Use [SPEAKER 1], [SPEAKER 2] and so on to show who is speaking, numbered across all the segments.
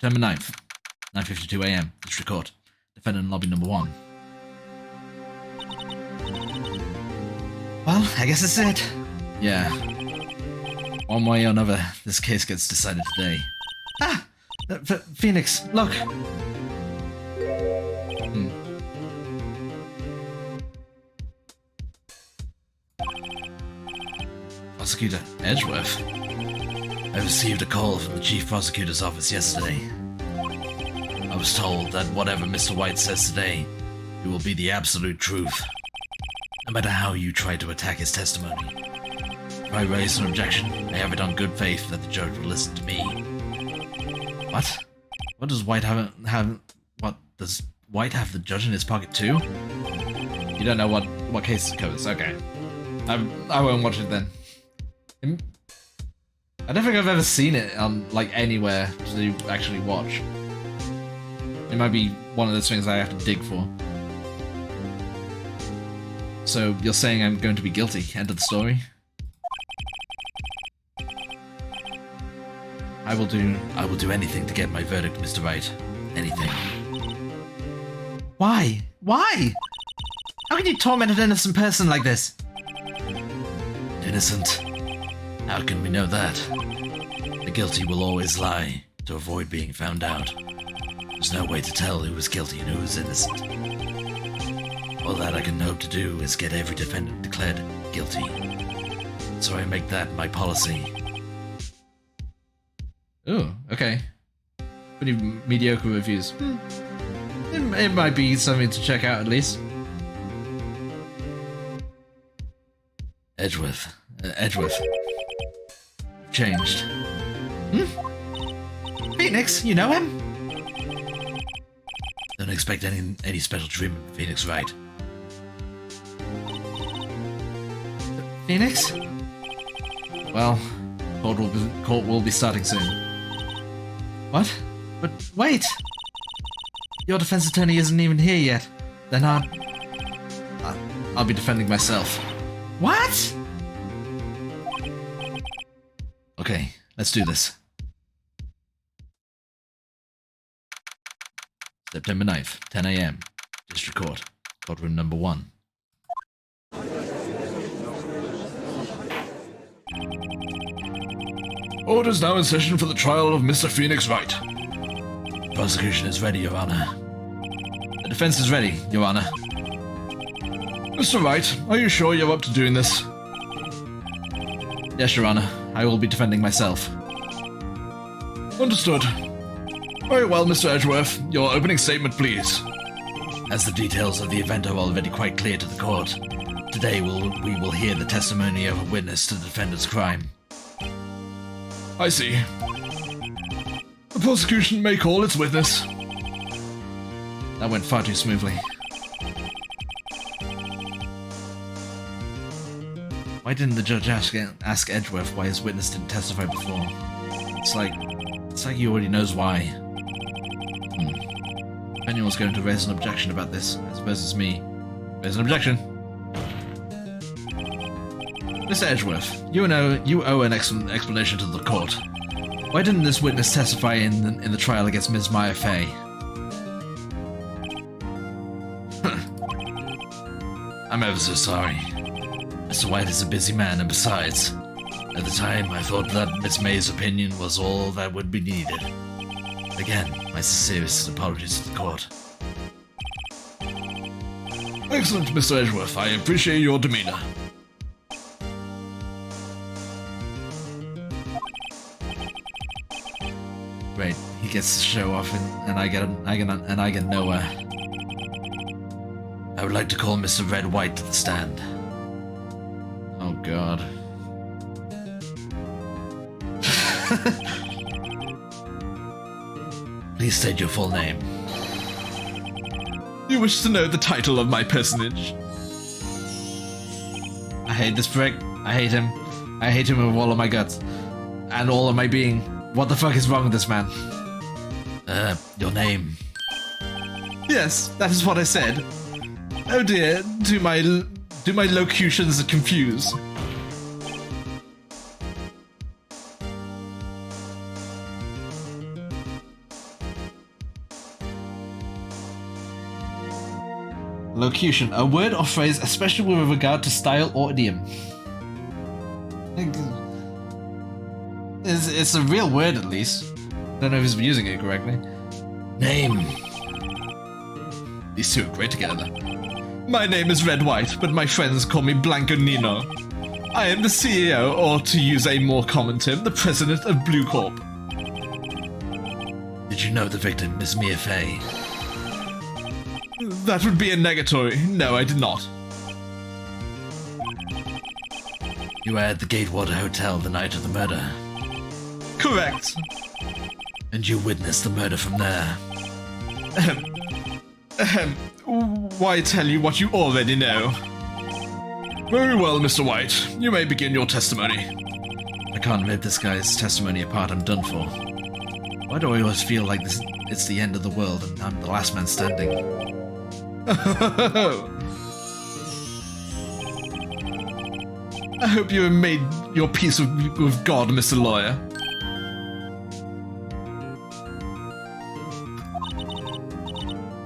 [SPEAKER 1] September 9th, 9:52 AM, District Court. Defendant in lobby number 1. Well, I guess that's it. Yeah. One way or another, this case gets decided today. Ah! Phoenix, look! Prosecutor Edgeworth. I received a call from the Chief Prosecutor's office yesterday. I was told that whatever Mr. White says today, it will be the absolute truth. No matter how you try to attack his testimony. If I raise an objection, I have it on good faith that the judge will listen to me. What? What does White have? What does White have the judge in his pocket too? You don't know what case it covers. Okay, I won't watch it then. I don't think I've ever seen it on like anywhere to actually watch. It might be one of those things I have to dig for. So you're saying I'm going to be guilty? End of the story. I will do anything to get my verdict, Mr. Wright. Anything. Why? Why? How can you torment an innocent person like this? Innocent? How can we know that? The guilty will always lie to avoid being found out. There's no way to tell who is guilty and who is innocent. All that I can hope to do is get every defendant declared guilty. So I make that my policy. Oh, okay. Pretty mediocre reviews. It might be something to check out at least. Edgeworth. Changed. Phoenix, you know him? Don't expect any special treatment, Phoenix, right? Phoenix? Well, court will be starting soon. What? But wait! Your defense attorney isn't even here yet. Then I'll be defending myself. What? Okay, let's do this. September 9th, 10 AM, District Court, courtroom number 1. Orders now in session for the trial of Mr. Phoenix Wright. Prosecution is ready, Your Honor. The defense is ready, Your Honor. Mr. Wright, are you sure you're up to doing this? Yes, Your Honor. I will be defending myself. Understood. Very well, Mr. Edgeworth. Your opening statement, please. As the details of the event are already quite clear to the court, today we will hear the testimony of a witness to the defendant's crime. I see. The prosecution may call its witness. That went far too smoothly. Why didn't the judge ask Edgeworth why his witness didn't testify before? It's like he already knows why. If anyone's going to raise an objection about this, I suppose it's me. Raise an objection. Mr. Edgeworth, you owe an explanation to the court. Why didn't this witness testify in the trial against Ms. Maya Fey? I'm ever so sorry. Mr. White is a busy man, and besides, at the time I thought that Miss May's opinion was all that would be needed. Again, my sincerest apologies to the court. Excellent, Mr. Edgeworth. I appreciate your demeanor. Great, he gets to show off, and I get nowhere. I would like to call Mr. Red White to the stand. Oh God. Please state your full name. You wish to know the title of my personage? I hate this prick. I hate him. I hate him with all of my guts. And all of my being. What the fuck is wrong with this man? Your name. Yes, that is what I said. Oh dear, do my locutions confuse? Locution, a word or phrase, especially with regard to style or idiom. It's a real word, at least. I don't know if he's using it correctly. Name. These two are great together. My name is Red White, but my friends call me Blanco Nino. I am the CEO, or to use a more common term, the president of Blue Corp. Did you know the victim, Miss Mia Fey? That would be a negatory. No, I did not. You were at the Gatewater Hotel the night of the murder. Correct. And you witnessed the murder from there. Why tell you what you already know? Very well, Mr. White. You may begin your testimony. I can't rip this guy's testimony apart. I'm done for. Why do I always feel like it's the end of the world and I'm the last man standing? I hope you have made your peace with God, Mr. Lawyer.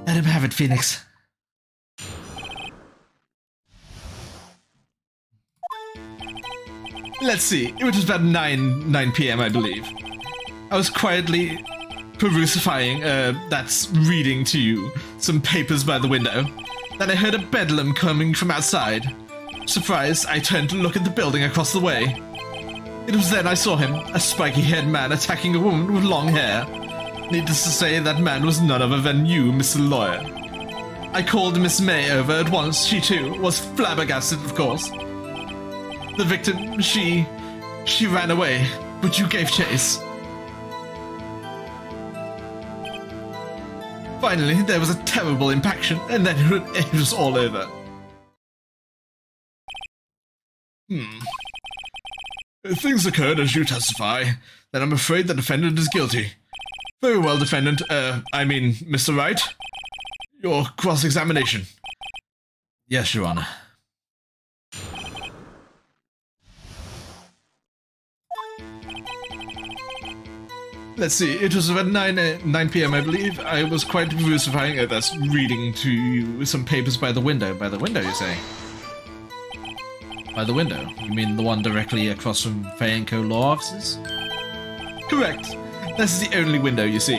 [SPEAKER 1] Let him have it, Phoenix. Let's see, it was about 9 p.m. I believe. I was quietly that's reading to you some papers by the window. Then I heard a bedlam coming from outside. Surprised, I turned to look at the building across the way. It was then I saw him, a spiky-haired man attacking a woman with long hair. Needless to say, that man was none other than you, Mr. Lawyer. I called Miss May over at once. She, too, was flabbergasted, of course. The victim, she ran away, but you gave chase. Finally, there was a terrible impaction, and then it was all over. If things occurred as you testify, then I'm afraid the defendant is guilty. Very well, defendant. Mr. Wright? Your cross-examination. Yes, Your Honor. Let's see, it was about 9 p.m. I believe. I was quite vociferying, that's reading to you some papers by the window. By the window, you say? By the window? You mean the one directly across from Fay & Co. law offices? Correct. This is the only window you see.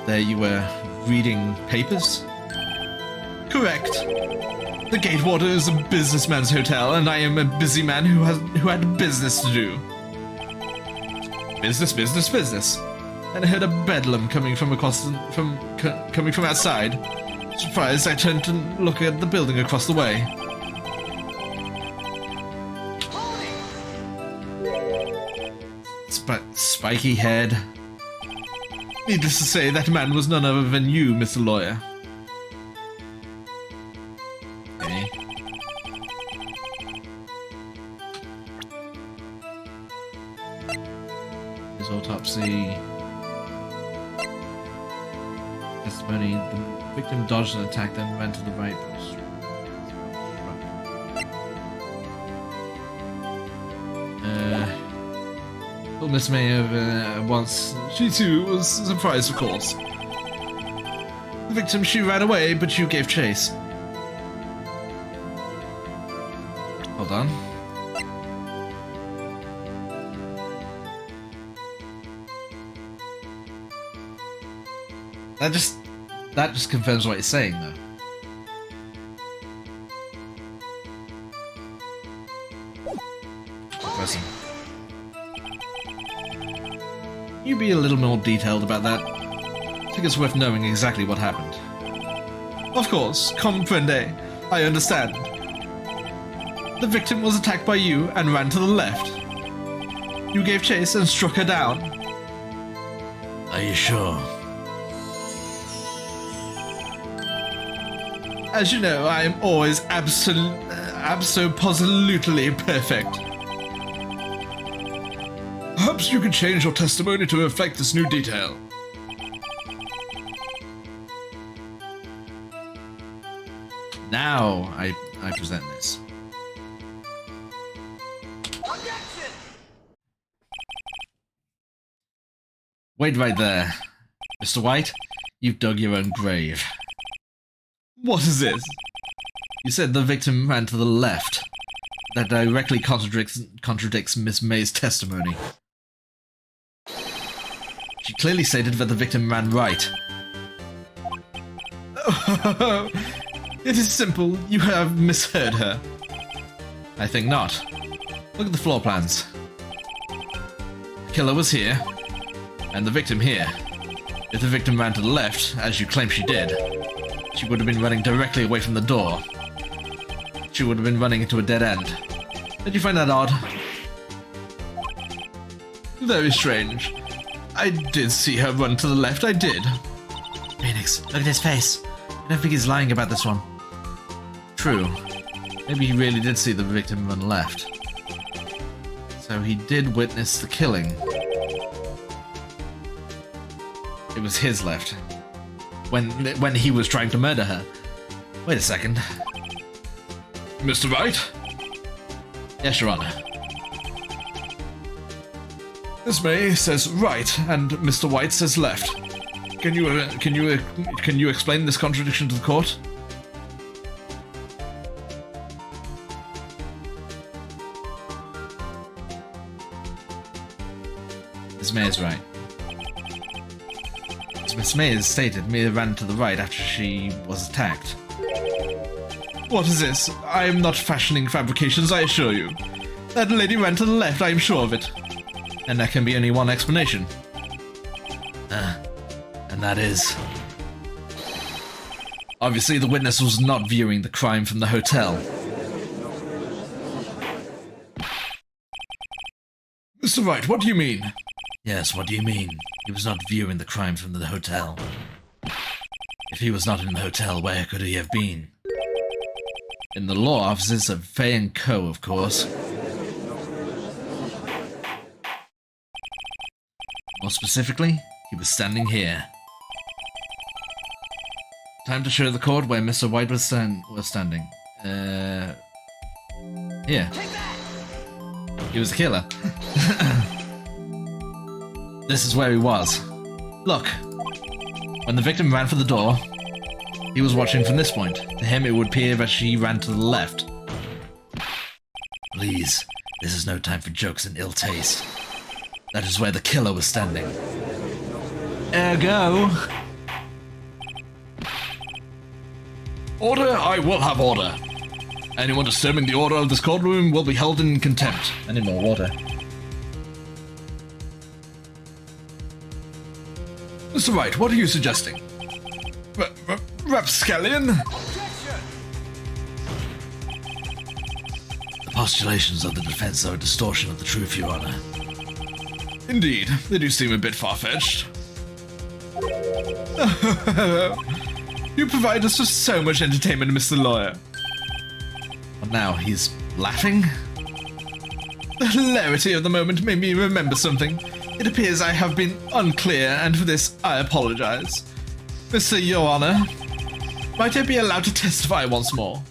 [SPEAKER 1] There you were reading papers? Correct. The Gatewater is a businessman's hotel, and I am a busy man who had business to do. Business, business, business. And I heard a bedlam coming from outside. Surprised, I turned to look at the building across the way. Spiky head. Needless to say, that man was none other than you, Mr. Lawyer. Okay. His autopsy. Testimony. The victim dodged an attack, then ran to the right. Told Miss May over once. She too was surprised, of course. The victim, she ran away, but you gave chase. Hold on. That just confirms what you're saying, though. Listen. You be a little more detailed about that. I think it's worth knowing exactly what happened. Of course, comprende. I understand. The victim was attacked by you and ran to the left. You gave chase and struck her down. Are you sure? As you know, I am always absolutely perfect. Perhaps you could change your testimony to reflect this new detail. Now I present this. Objection! Wait right there. Mr. White, you've dug your own grave. What is this? You said the victim ran to the left. That directly contradicts Miss May's testimony. She clearly stated that the victim ran right. Oh, it is simple. You have misheard her. I think not. Look at the floor plans. The killer was here, and the victim here. If the victim ran to the left, as you claim she did, she would have been running directly away from the door. She would have been running into a dead end. Did you find that odd? Very strange. I did see her run to the left, I did. Phoenix, look at his face. I don't think he's lying about this one. True. Maybe he really did see the victim run left. So he did witness the killing. It was his left. When he was trying to murder her. Wait a second. Mr. Wright? Yes, Your Honor. Miss May says right, and Mr. White says left. Can you explain this contradiction to the court? Miss May is right. As Miss May has stated, Mia ran to the right after she was attacked. What is this? I am not fashioning fabrications, I assure you. That lady ran to the left, I am sure of it. And there can be only one explanation. And that is... Obviously, the witness was not viewing the crime from the hotel. Mr. Wright, what do you mean? Yes, what do you mean? He was not viewing the crime from the hotel. If he was not in the hotel, where could he have been? In the law offices of Fay & Co., of course. More specifically, he was standing here. Time to show the court where Mr. White was standing. Here. He was the killer. This is where he was. Look. When the victim ran for the door, he was watching from this point. To him, it would appear that she ran to the left. Please, this is no time for jokes and ill taste. That is where the killer was standing. Ergo... Order, I will have order. Anyone disturbing the order of this courtroom will be held in contempt. I need more water. Mr. Wright, what are you suggesting? Rapscallion? The postulations of the defense are a distortion of the truth, Your Honor. Indeed, they do seem a bit far-fetched. You provide us with so much entertainment, Mr. Lawyer. But now he's laughing? The hilarity of the moment made me remember something. It appears I have been unclear, and for this I apologize. Mr. Your Honor, might I be allowed to testify once more?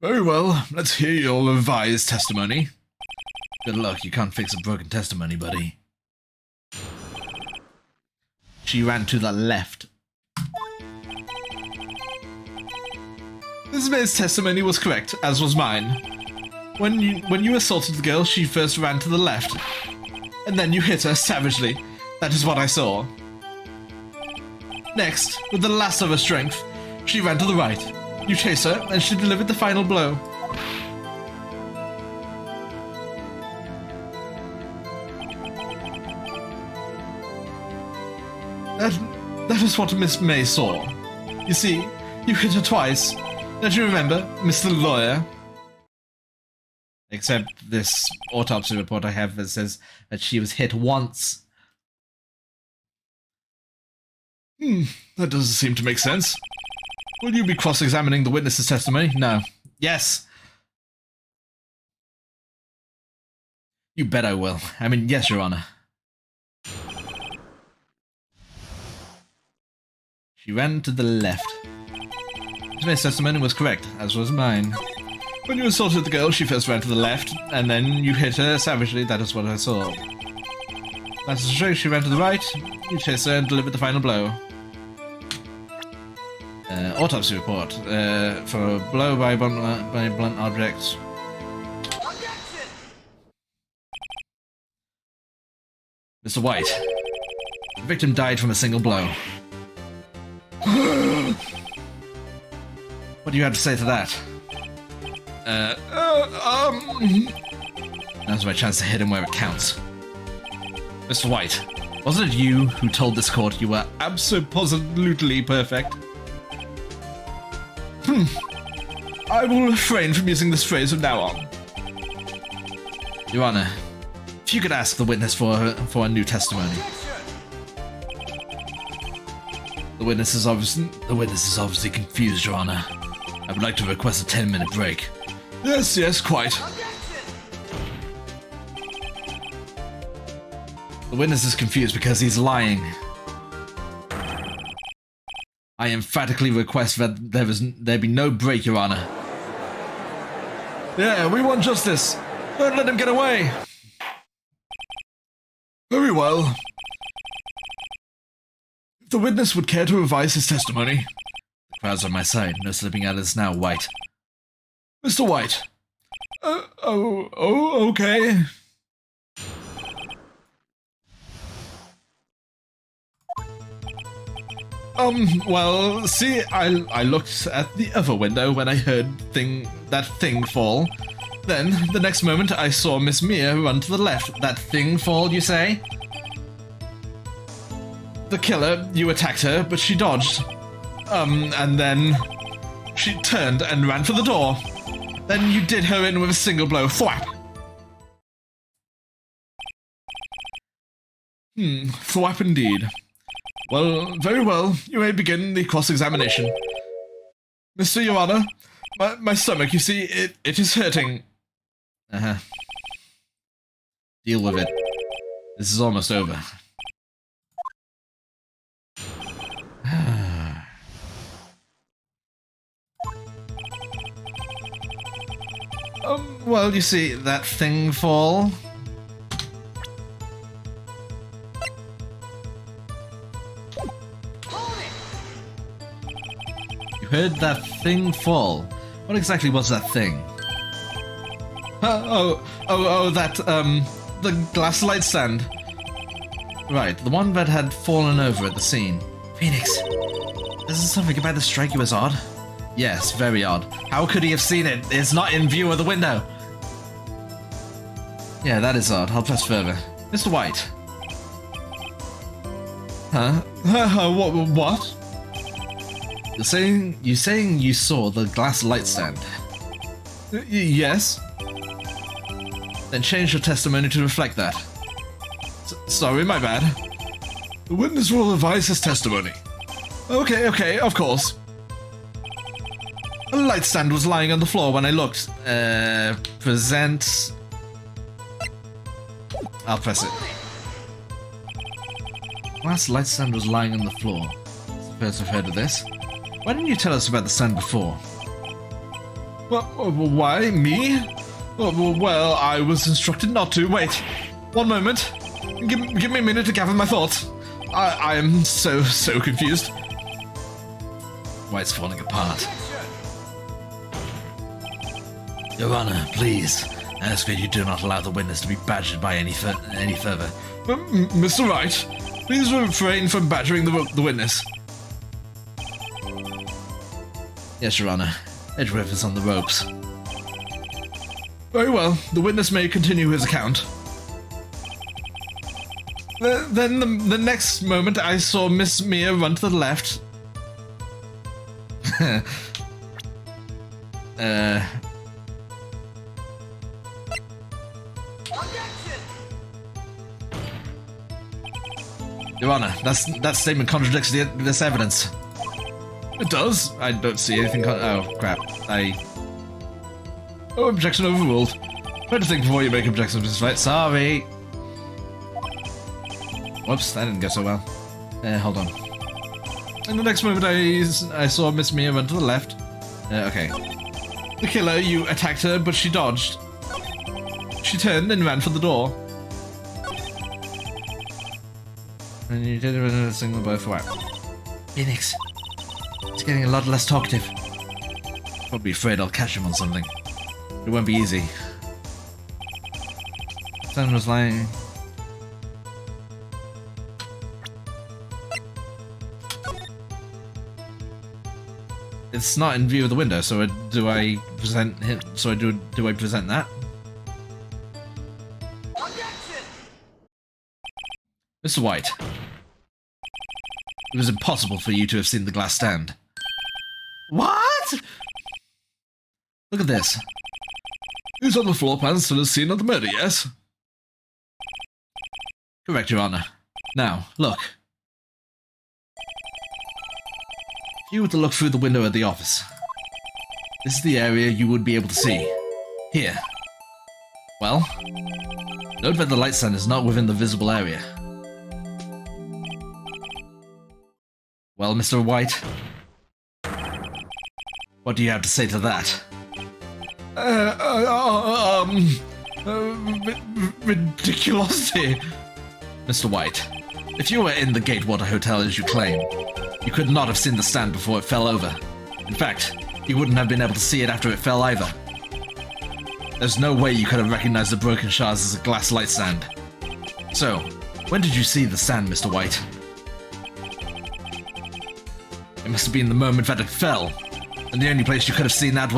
[SPEAKER 1] Very well, let's hear your revised testimony. Good luck, you can't fix a broken testimony, buddy. She ran to the left. Miss May's testimony was correct, as was mine. When you assaulted the girl, she first ran to the left. And then you hit her savagely. That is what I saw. Next, with the last of her strength, she ran to the right. You chased her, and she delivered the final blow. That is what Miss May saw. You see, you hit her twice. Don't you remember, Mr. Lawyer? Except this autopsy report I have that says that she was hit once. That doesn't seem to make sense. Will you be cross-examining the witness's testimony? No. Yes. You bet I will. I mean, yes, Your Honor. She ran to the left. Miss May's testimony was correct, as was mine. When you assaulted the girl, she first ran to the left, and then you hit her savagely. That is what I saw. That is true, she ran to the right. You chased her and delivered the final blow. Autopsy report. For a blow by blunt object. Mr. White. The victim died from a single blow. What do you have to say to that? Now's my chance to hit him where it counts. Mr. White, wasn't it you who told this court you were absolutely perfect? I will refrain from using this phrase from now on. Your Honor, if you could ask the witness for a new testimony. The witness is obviously confused, Your Honor. I would like to request a 10-minute break. Yes, quite. The witness is confused because he's lying. I emphatically request that there be no break, Your Honor. Yeah, we want justice. Don't let him get away. Very well. If the witness would care to revise his testimony. The crowd's on my side. No slipping out of this now, White. Mr. White. Okay. Well, see, I looked at the other window when I heard that thing fall. Then, the next moment, I saw Miss Mia run to the left. That thing fall, you say? The killer, you attacked her, but she dodged. And then she turned and ran for the door. Then you did her in with a single blow. Thwap! Thwap indeed. Well, very well. You may begin the cross-examination. Mr. Your Honor, my stomach, you see, it is hurting. Deal with it. This is almost over. Well, you see, that thing fall. You heard that thing fall. What exactly was that thing? The glass light stand. Right, the one that had fallen over at the scene. Phoenix, isn't something about the strike you was odd? Yes, very odd. How could he have seen it? It's not in view of the window. Yeah, that is odd. I'll press further. Mr. White. Huh? What? You're saying you saw the glass light stand? Yes. Then change your testimony to reflect that. Sorry, my bad. The witness will revise his testimony. Okay, of course. A light stand was lying on the floor when I looked. Present. I'll press it. Glass light stand was lying on the floor. It's the first I've heard of this. Why didn't you tell us about the stand before? Why? Me? Well, I was instructed not to. Wait. One moment. Give me a minute to gather my thoughts. I am so confused. White's falling apart. Your Honor, please. I ask that you do not allow the witness to be badgered by any further. Mr. Wright, please refrain from badgering the witness. Yes, Your Honor. Edgeworth is on the ropes. Very well. The witness may continue his account. Then the next moment I saw Miss Mia run to the left. Your Honor, that statement contradicts this evidence. It does? I don't see anything oh, crap. Oh, objection overruled. Try to think before you make objections, Mrs. Wright. Sorry. Whoops, that didn't go so well. Hold on. In the next moment, I saw Miss Mia run to the left. Okay. The killer, you attacked her, but she dodged. She turned and ran for the door. And you did it in a single blow for what? Phoenix, He's getting a lot less talkative. Probably afraid I'll catch him on something. It won't be easy. Sun was lying. It's not in view of the window, so do I present him? So do I present that? Mr. White, it was impossible for you to have seen the glass stand. What? Look at this. It's on the floor plan still as scene of the murder, yes? Correct, Your Honor. Now, look. If you were to look through the window of the office, this is the area you would be able to see. Here. Well, note that the light stand is not within the visible area. Well, Mr. White, what do you have to say to that? Ridiculosity. Mr. White, if you were in the Gatewater Hotel as you claim, you could not have seen the stand before it fell over. In fact, you wouldn't have been able to see it after it fell either. There's no way you could have recognized the broken shards as a glass light stand. So, when did you see the stand, Mr. White? It must have been the moment that it fell, and the only place you could have seen that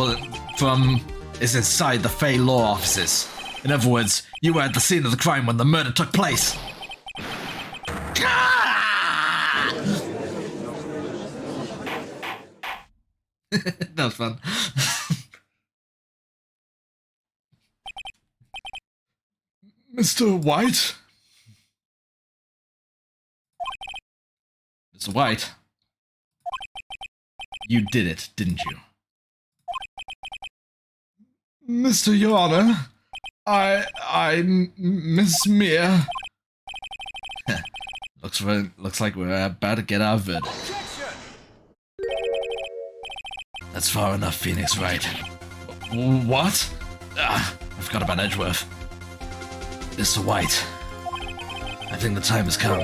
[SPEAKER 1] from is inside the Fey Law offices. In other words, you were at the scene of the crime when the murder took place. That was fun. Mr. White? Mr. White? You did it, didn't you? Mr. Your Honor, I Miss Mia. Looks like we're about to get our verdict. That's far enough, Phoenix Wright. What? I forgot about Edgeworth. Mr. White, I think the time has come.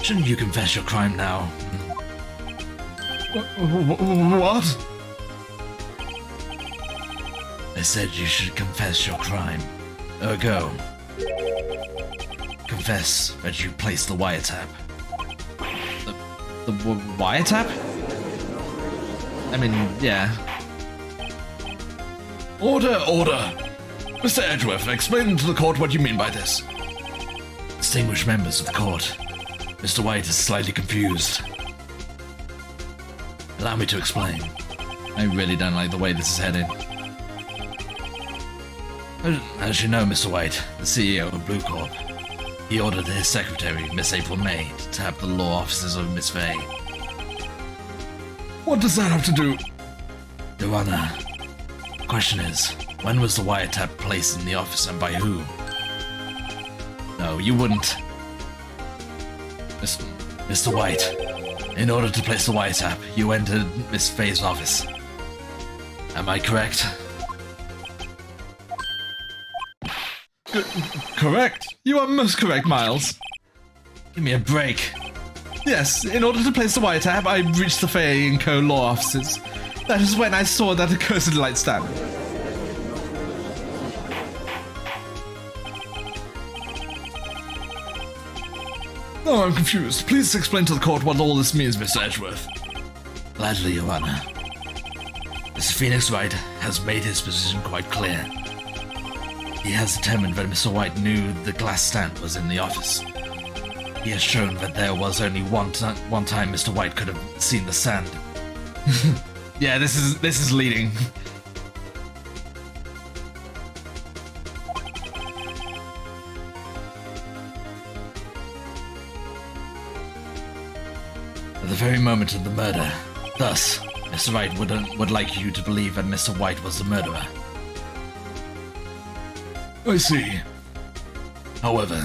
[SPEAKER 1] Shouldn't you confess your crime now? What? I said you should confess your crime. Ergo, confess that you placed the wiretap. The wiretap? I mean, yeah. Order, order! Mr. Edgeworth, explain to the court what you mean by this. Distinguished members of the court, Mr. White is slightly confused. Allow me to explain. I really don't like the way this is heading. As you know, Mr. White, the CEO of Blue Corp, he ordered his secretary, Miss April May, to tap the law offices of Miss Fay. What does that have to do? Your Honor, the question is, when was the wiretap placed in the office and by who? No, you wouldn't. Mr. White, in order to place the wiretap, you entered Miss Fay's office. Am I correct? Correct? You are most correct, Miles. Give me a break. Yes, in order to place the wiretap, I reached the Fay & Co. law offices. That is when I saw that accursed light stand. No, I'm confused. Please explain to the court what all this means, Mr. Edgeworth. Gladly, Your Honor. Mr. Phoenix Wright has made his position quite clear. He has determined that Mr. White knew the glass stand was in the office. He has shown that there was only one time Mr. White could have seen the stand. Yeah, this is leading. At the very moment of the murder. Thus, Mr. Wright would like you to believe that Mr. White was the murderer. I see. However,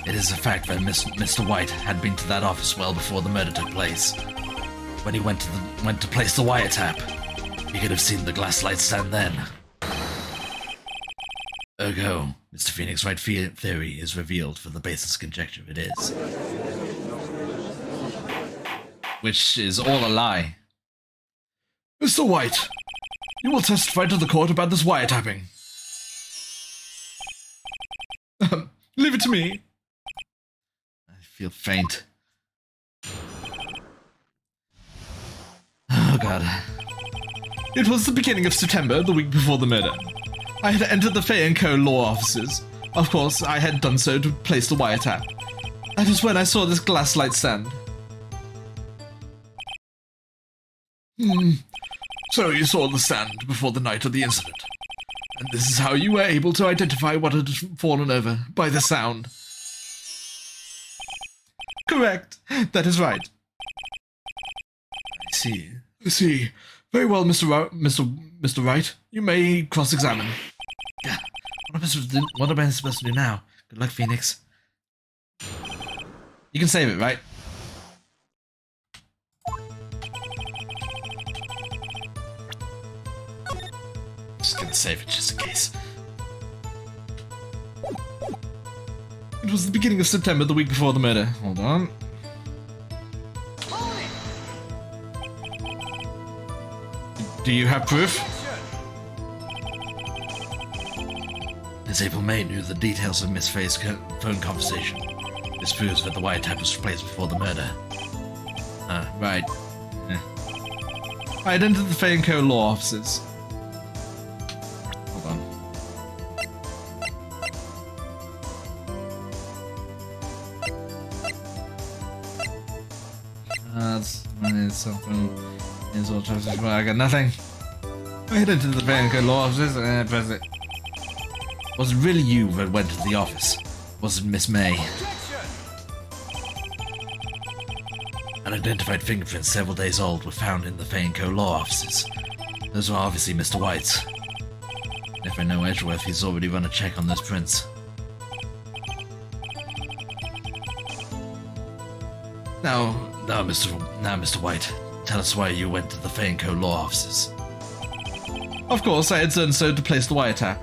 [SPEAKER 1] it is a fact that Mr. White had been to that office well before the murder took place. When he went to place the wiretap, he could have seen the glass light stand then. Ergo, Mr. Phoenix Wright theory is revealed for the baseless conjecture it is. which is all a lie. Mr. White, you will testify to the court about this wiretapping. Leave it to me. I feel faint. Oh, God. It was the beginning of September, the week before the murder. I had entered the Fay & Co. law offices. Of course, I had done so to place the wiretap. That is when I saw this glass light stand. So you saw the stand before the night of the incident. And this is how you were able to identify what had fallen over, by the sound. Correct. That is right. I see. Very well, Mr. Wright. You may cross-examine. Yeah. What am I supposed to do now? Good luck, Phoenix. You can save it, right? Just gonna save it just in case. It was the beginning of September, the week before the murder. Hold on. Do you have proof? As April May knew the details of Miss Fay's phone conversation. This proves that the wiretap was placed before the murder. Right. Yeah. I had entered the Fay & Co. law offices. Hold on. I got nothing. I had entered the Fay & Co. law offices and pressed it. Was it really you that went to the office? Was it Miss May? Unidentified fingerprints several days old were found in the Fay & Co. law offices. Those were obviously Mr. White's. If I know Edgeworth, he's already run a check on those prints. Now, Mr. White, tell us why you went to the Fay & Co. law offices. Of course, I had done so to place the wiretap.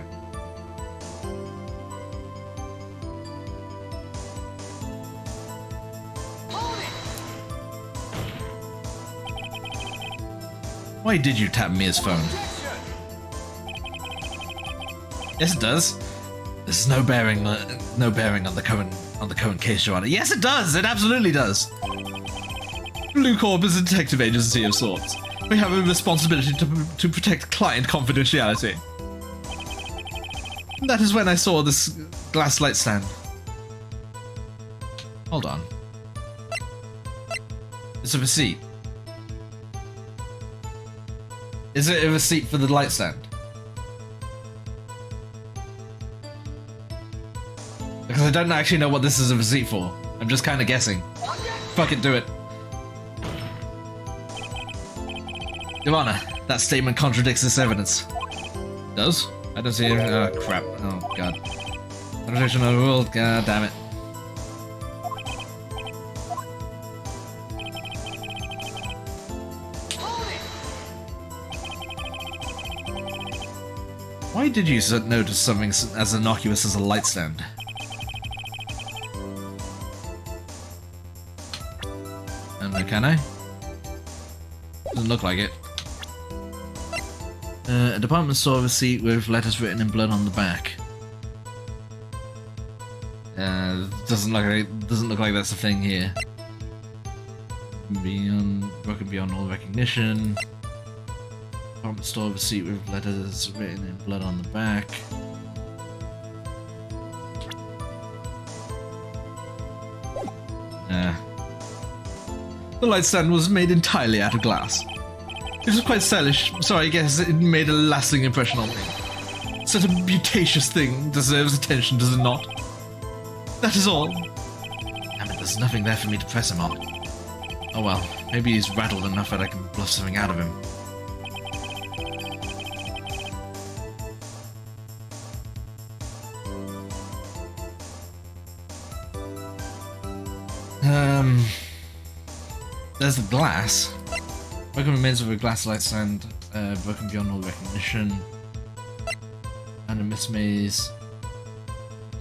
[SPEAKER 1] Why did you tap Mia's phone? Yes, it does. There's no bearing on the current case, Your Honor. Yes, it does. It absolutely does. Blue Corp is a detective agency of sorts. We have a responsibility to protect client confidentiality. And that is when I saw this glass light stand. Hold on. It's a receipt. Is it a receipt for the light stand? Because I don't actually know what this is a receipt for. I'm just kind of guessing. Fuck it, do it. Your Honor, that statement contradicts this evidence. Does? I don't see it. Oh, crap. Oh, God. Contradiction overruled. God damn it. Why did you notice something as innocuous as a light stand? Can I? Doesn't look like it. A department store receipt with letters written in blood on the back. Doesn't look like that's a thing here. Broken beyond all recognition. Department store receipt with letters written in blood on the back. The light stand was made entirely out of glass. It was quite stylish, so I guess it made a lasting impression on me. Such a beautacious thing deserves attention, does it not? That is all. Damn it, there's nothing there for me to press him on. Oh well, maybe he's rattled enough that I can bluff something out of him. There's the glass. Broken remains of a glass light stand, broken beyond all recognition. And a Miss May's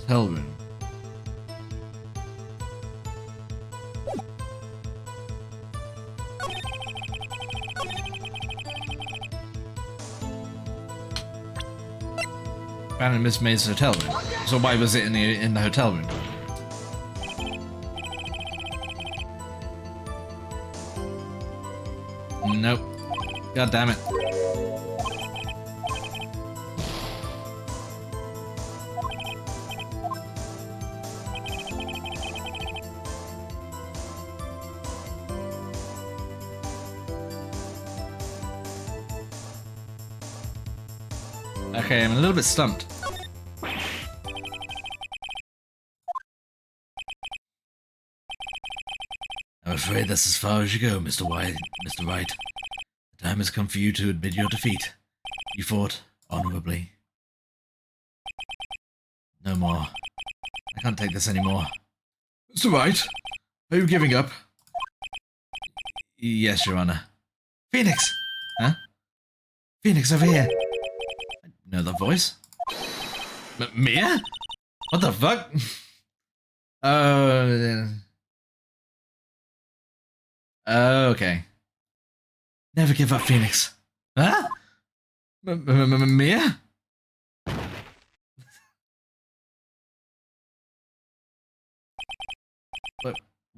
[SPEAKER 1] hotel room. found in Miss May's hotel room. So why was it in the hotel room? Nope. God damn it. Okay, I'm a little bit stumped. I'm afraid that's as far as you go, Mr. Wright. The time has come for you to admit your defeat. You fought honorably. No more. I can't take this anymore. Mr. Wright, are you giving up? Yes, Your Honor. Phoenix! Huh? Phoenix, over here! Know that voice? Mia? What the fuck? Okay. Never give up, Phoenix. Huh? Mia?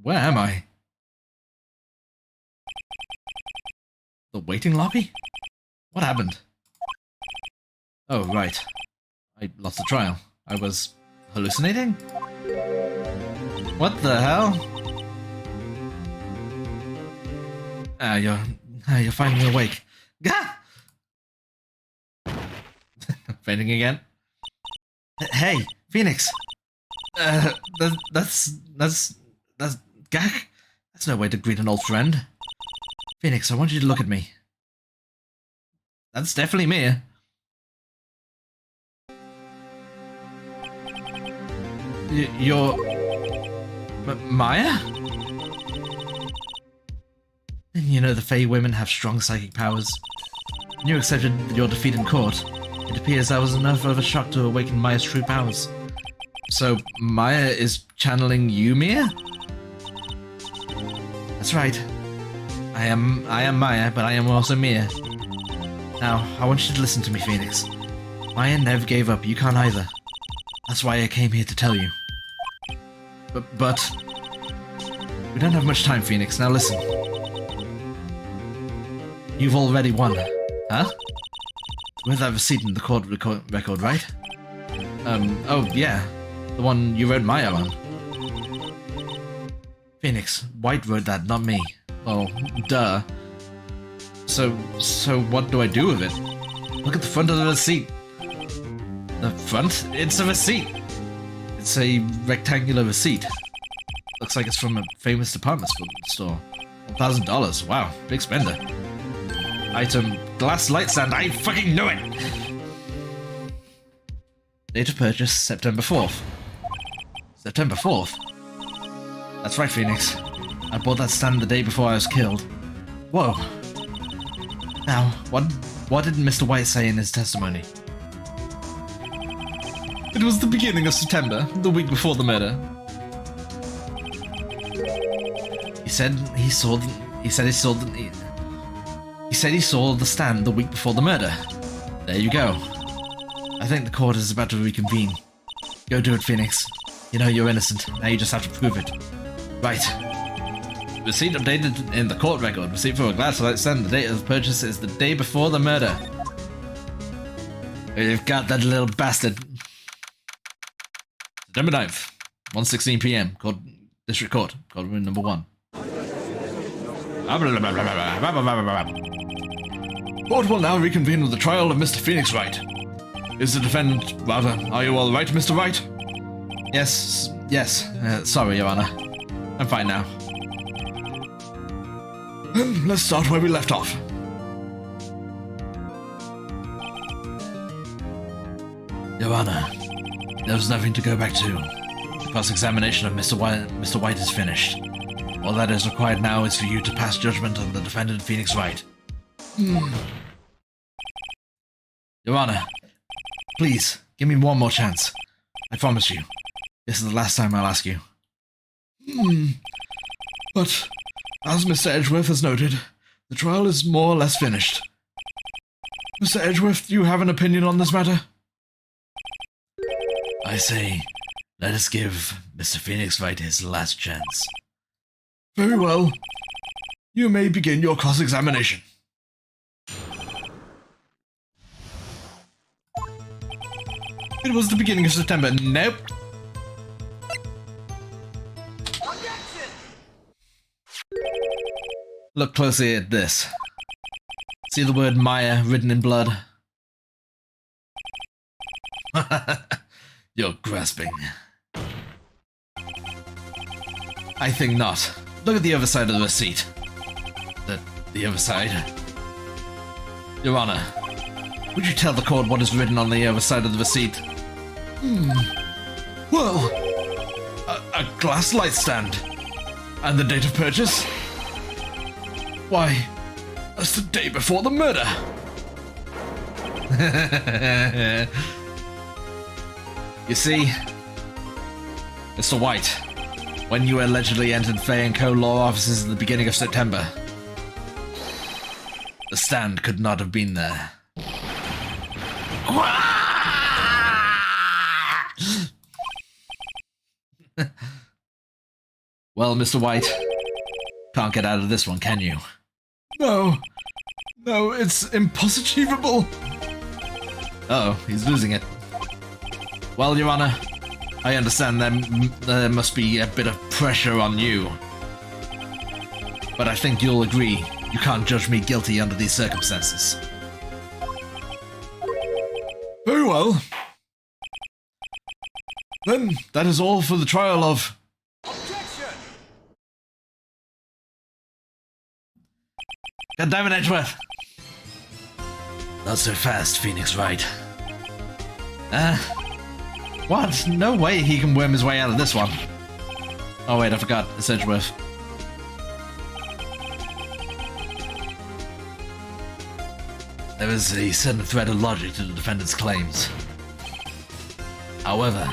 [SPEAKER 1] Where am I? The waiting lobby? What happened? Oh, right. I lost the trial. I was hallucinating? What the hell? You're finally awake. Gah! Fainting again? Hey, Phoenix! That's gah! That's no way to greet an old friend. Phoenix, I want you to look at me. That's definitely me. You're... Maya? You know the Fey women have strong psychic powers. When you accepted your defeat in court, it appears that was enough of a shock to awaken Maya's true powers. So, Maya is channeling you, Mia? That's right. I am Maya, but I am also Mia. Now, I want you to listen to me, Phoenix. Maya never gave up, you can't either. That's why I came here to tell you. But... we don't have much time, Phoenix. Now listen. You've already won. Huh? With that receipt in the court record, right? Oh, yeah. The one you wrote Maya on. Phoenix, Wright wrote that, not me. Well, duh. So what do I do with it? Look at the front of the receipt. The front? It's a receipt. It's a rectangular receipt. Looks like it's from a famous department store. $1,000. Wow, big spender. Item, glass light stand. I fucking knew it! Date of purchase, September 4th. September 4th? That's right, Phoenix. I bought that stand the day before I was killed. Whoa. Now, what did Mr. Wright say in his testimony? It was the beginning of September, the week before the murder. He said he saw the stand the week before the murder. There you go. I think the court is about to reconvene. Go do it, Phoenix. You know you're innocent. Now you just have to prove it. Right. Receipt updated in the court record. Receipt for a glass light stand. The date of purchase is the day before the murder. You've got that little bastard. September 9th, 1:16 p.m. District Court. Courtroom number 1. Court will now reconvene with the trial of Mr. Phoenix Wright. Is the defendant, rather, are you all right, Mr. Wright? Yes. Sorry, Your Honor. I'm fine now. Let's start where we left off. Your Honor, there's nothing to go back to. The cross-examination of Mr. White is finished. All that is required now is for you to pass judgment on the defendant, Phoenix Wright. Your Honor, please, give me one more chance. I promise you. This is the last time I'll ask you. But, as Mr. Edgeworth has noted, the trial is more or less finished. Mr. Edgeworth, do you have an opinion on this matter? I say, let us give Mr. Phoenix Wright his last chance. Very well. You may begin your cross-examination. It was the beginning of September. Nope.
[SPEAKER 2] Objection!
[SPEAKER 1] Look closely at this. See the word Maya written in blood? You're grasping. I think not. Look at the other side of the receipt. The other side? Your Honor, would you tell the court what is written on the other side of the receipt? Well, a glass light stand. And the date of purchase? Why, that's the day before the murder. You see, Mr. White, when you allegedly entered Fay & Co. law offices at the beginning of September, the stand could not have been there. Well, Mr. White, can't get out of this one, can you? No, it's impossible. Uh-oh, he's losing it. Well, Your Honor, I understand there must be a bit of pressure on you. But I think you'll agree you can't judge me guilty under these circumstances. Very well. Then that is all for the trial of...
[SPEAKER 2] Objection!
[SPEAKER 1] Goddammit, Edgeworth! Not so fast, Phoenix Wright. What? No way he can worm his way out of this one. Oh wait, I forgot. It's Edgeworth. There is a certain thread of logic to the defendant's claims. However,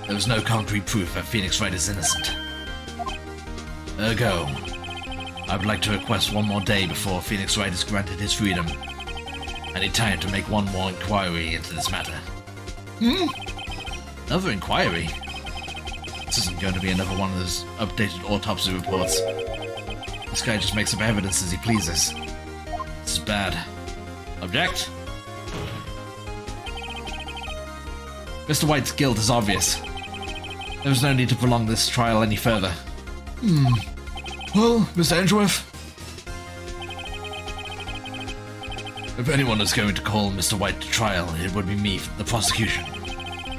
[SPEAKER 1] there is no concrete proof that Phoenix Wright is innocent. Ergo, I would like to request one more day before Phoenix Wright is granted his freedom. I need time to make one more inquiry into this matter. Another inquiry? This isn't going to be another one of those updated autopsy reports. This guy just makes up evidence as he pleases. This is bad. Object? Mr. White's guilt is obvious. There is no need to prolong this trial any further. Well, Mr. Edgeworth, if anyone is going to call Mr. White to trial, it would be me, the prosecution.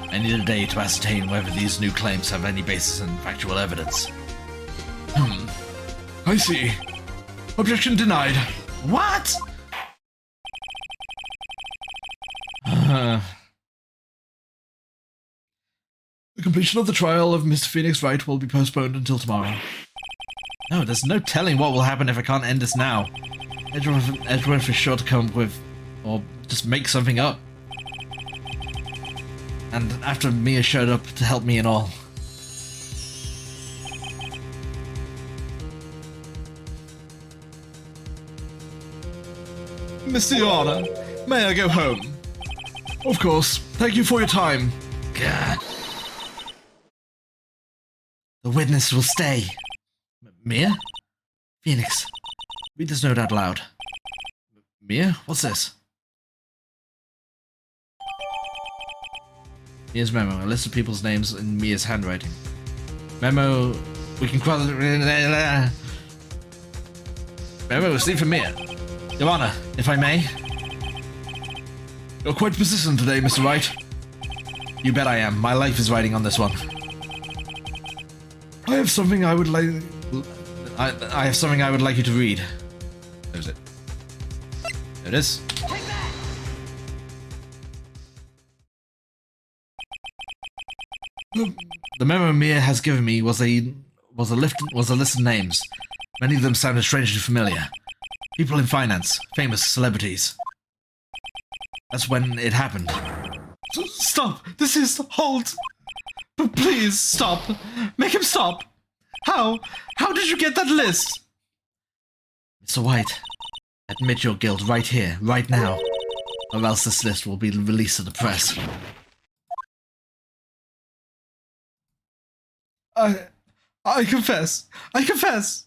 [SPEAKER 1] I need a day to ascertain whether these new claims have any basis in factual evidence. I see. Objection denied. What? The completion of the trial of Mr. Phoenix Wright will be postponed until tomorrow. No, there's no telling what will happen if I can't end this now. Edgeworth is sure to come up with, or just make something up. And after Mia showed up to help me and all. Mr. Your Honor, may I go home? Of course. Thank you for your time. God. The witness will stay. Mia? Phoenix, read this note out loud. Mia? What's this? Mia's memo. A list of people's names in Mia's handwriting. Memo. We can cross... Memo received from Mia. Your Honor, if I may. You're quite persistent today, Mr. Wright. You bet I am. My life is riding on this one. I have something I would like... I have something I would like you to read. There's it. There it is.
[SPEAKER 2] Take that!
[SPEAKER 1] The memo Mia has given me was a list of names. Many of them sounded strangely familiar. People in finance, famous celebrities. That's when it happened. Stop! This is... Hold! But please, stop! Make him stop! How? How did you get that list? Mr. White, admit your guilt right here, right now, or else this list will be released to the press. I confess. I confess.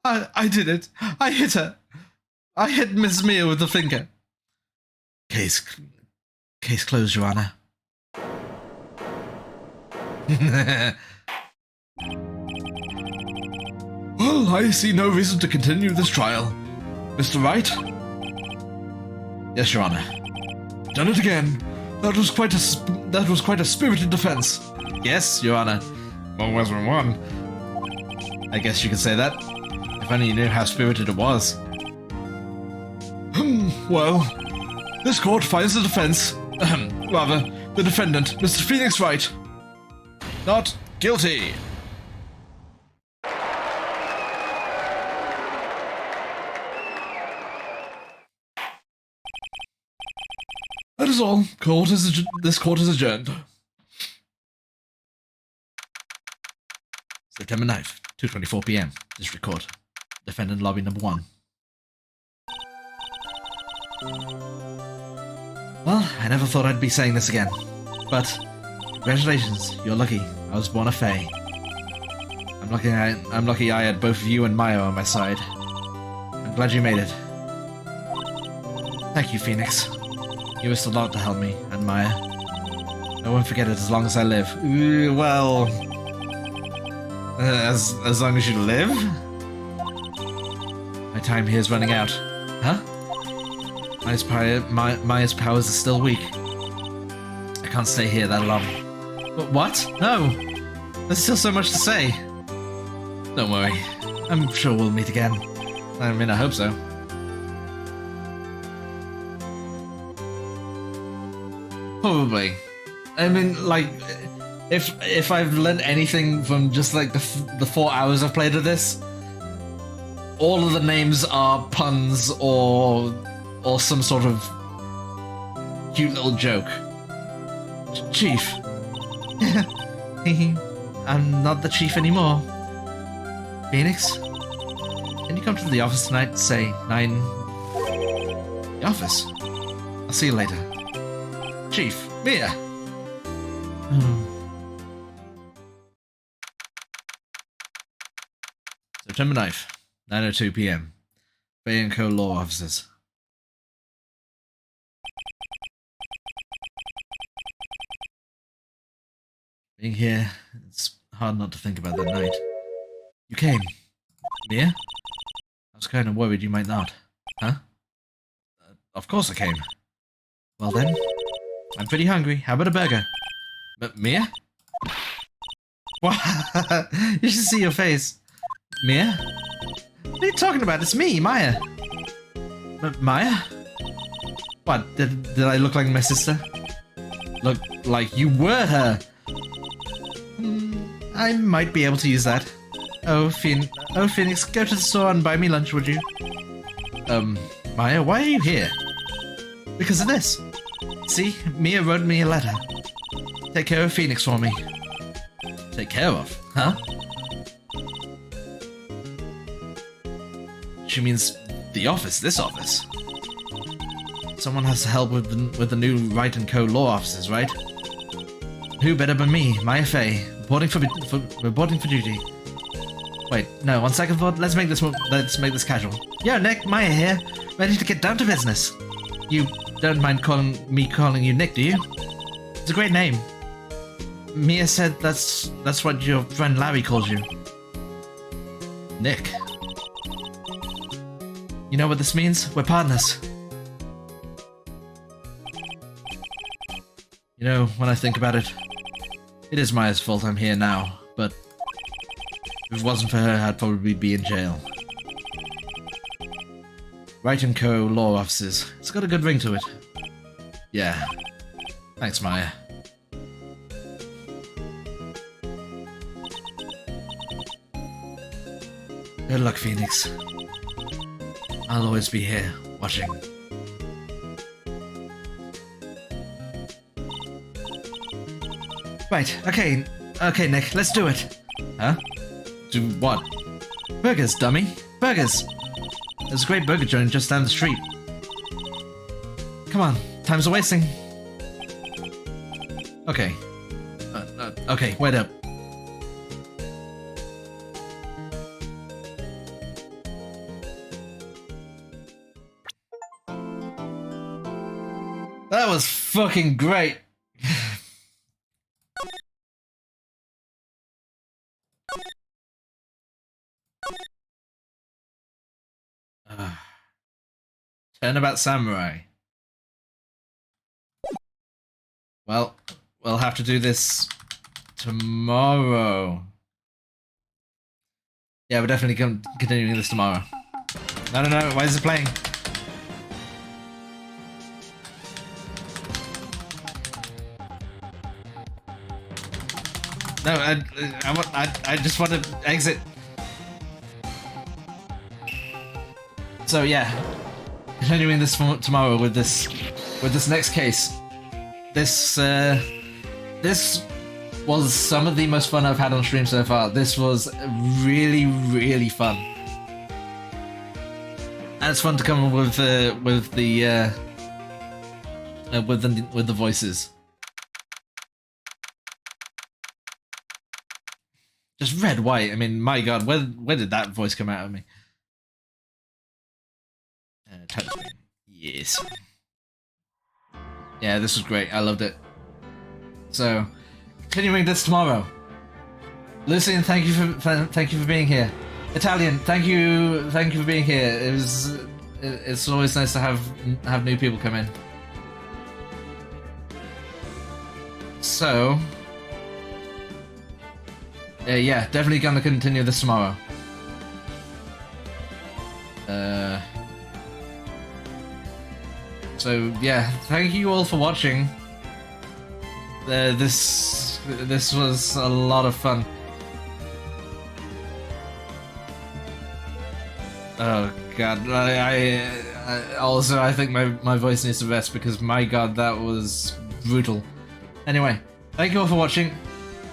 [SPEAKER 1] I did it. I hit her. I hit Miss Mia with the finger. Case closed, Your Honor. Well, I see no reason to continue this trial. Mr. Wright? Yes, Your Honor. Done it again. That was quite a spirited defense. Yes, Your Honor. One was one. I guess you could say that. If only you knew how spirited it was. Well, this court finds the defense, rather, the defendant, Mr. Phoenix Wright, not guilty. That is all. This court is adjourned. September 9th, 2:24 p.m. District Court. Defendant lobby number 1. Well, I never thought I'd be saying this again, but congratulations, you're lucky. I was born a Fae. I'm lucky I had both you and Maya on my side. I'm glad you made it. Thank you, Phoenix. You risked a lot to help me, and Maya. I won't forget it as long as I live. Well... as long as you live? My time here is running out. Huh? Maya's powers are still weak. I can't stay here that long. What? No! There's still so much to say. Don't worry. I'm sure we'll meet again. I mean, I hope so. Probably. I mean, like, if I've learned anything from just like the 4 hours I've played of this, all of the names are puns or some sort of cute little joke. Chief. I'm not the chief anymore. Phoenix? Can you come to the office tonight, say 9... The office? I'll see you later. Chief, Mia! September 9th, 9:02 p.m. Bay & Co. Law Offices. Being here, it's hard not to think about that night. You came. Mia? I was kind of worried you might not. Huh? Of course I came. Well then, I'm pretty hungry. How about a burger? Mia? What? You should see your face. Mia? What are you talking about? It's me, Maya. Maya? What, did I look like my sister? Look like you were her? I might be able to use that. Oh, Phoenix, go to the store and buy me lunch, would you? Maya, why are you here? Because of this. See, Mia wrote me a letter. Take care of Phoenix for me. Take care of? Huh? She means the office, this office. Someone has to help with the new Wright & Co. law offices, right? Who better than me, Maya Fey, reporting for duty. Wait, no, on second thought, let's make this casual. Yo, Nick, Maya here, ready to get down to business. You don't mind calling you Nick, do you? It's a great name. Mia said that's what your friend Larry calls you. Nick. You know what this means? We're partners. You know, when I think about it, it is Maya's fault I'm here now, but if it wasn't for her, I'd probably be in jail. Wright & Co. law offices. It's got a good ring to it. Yeah. Thanks, Maya. Good luck, Phoenix. I'll always be here, watching. Right, okay, Nick, let's do it. Huh? Do what? Burgers, dummy. Burgers! There's a great burger joint just down the street. Come on, time's a wasting. Okay. Okay, wait up. fucking great. Turnabout Samurai. Well, we'll have to do this tomorrow. Yeah, we're definitely continuing this tomorrow. No, why is it playing? No, I just want to exit. So yeah, continuing this tomorrow with this next case. This was some of the most fun I've had on stream so far. This was really, really fun, and it's fun to come up with the voices. Just red, white. I mean, my God, where did that voice come out of me? Touchscreen. Yes. Yeah, this was great. I loved it. So, continuing this tomorrow. Lucian, thank you for being here. Italian, thank you for being here. It's always nice to have new people come in. So, yeah, definitely gonna continue this tomorrow. So yeah, thank you all for watching. This was a lot of fun. Oh God, I also I think my voice needs to rest because my God, that was brutal. Anyway, thank you all for watching.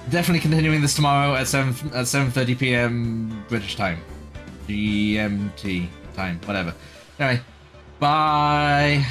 [SPEAKER 1] Definitely continuing this tomorrow at 7:30 p.m. British time, GMT time, whatever. Anyway, bye.